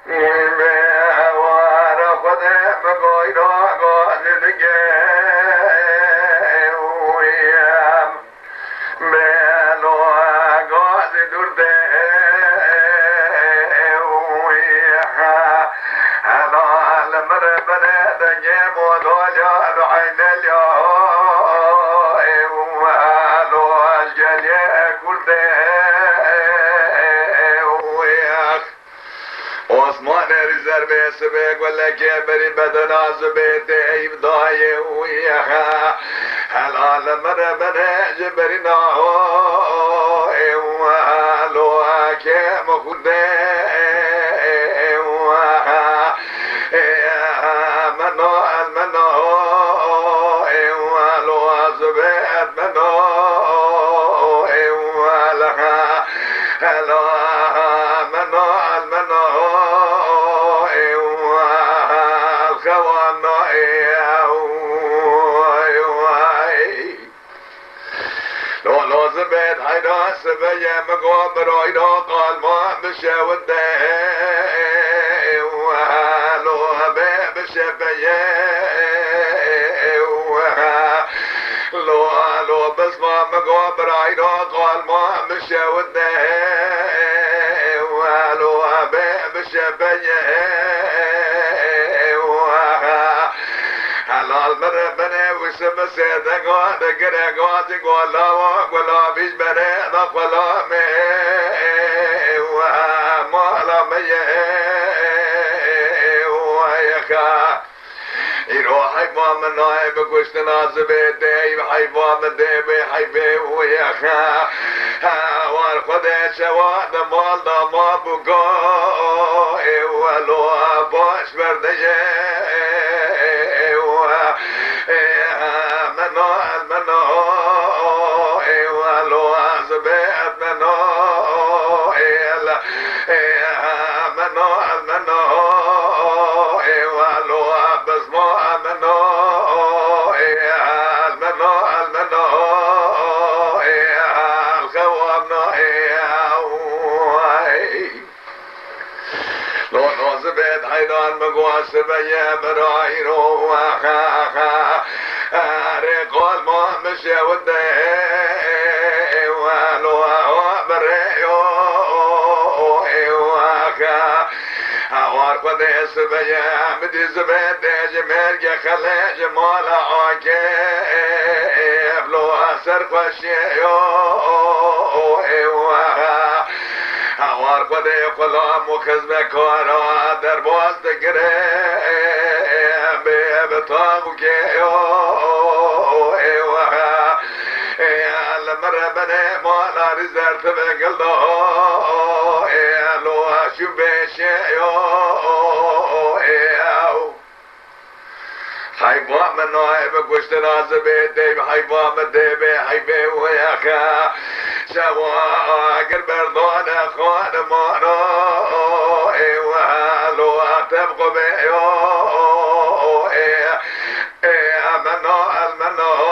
این به هوار خود بگوی را گازدگه اویم به لوه گاز درده اویم هلال مربنه دنگه مدوجا بعید الیا اوالو جلیه کرده اویم عثمان رزربه سبق ولا كبري بدنا زبيت يبضاي وياها هلال مر بنا جبرنا لو كم خده منو المنو لو زبيت منو لها هلا منو المنو زبيت حيدا سبيا مقابر عيدا قال ما بشاوده وهالو هبي بشبيا لو بس ما مقابر عيدا قال ما بشاوده وهالو هبي بشبيا حلال مربنه وسم سيده قاد قره قاد قولا وقولا بيش بره نقولا مي ومالا مي ويخا يروح حيفا من نايب قشت نازبه ديب حيفا من ديب حيفه ويخا والخده شواد مال دا ما بقا ولو باش برده منو المنو ولو زبيت منو منو المنو ولو بزمو منو المنو المنو الخوامنا لو نوزبت حيدان مقواسب يا برايرو وخاخا رقال ما مشي وده ولو بريو وخا هوار قد سبيا مدي زبد جمال خلج مال عاكيف لو اثر قشيو هوار قد قلام وخزم كارا در باز دگره بطاقو كيو المربنه مالا رزرت بقلدو لو شو بشيو حيبا من نائب قشت نازبه ديب حيبا من ديبه حيبه وياخا شوا قرب بردون خوان مانو لو تبقى بيو منو المنو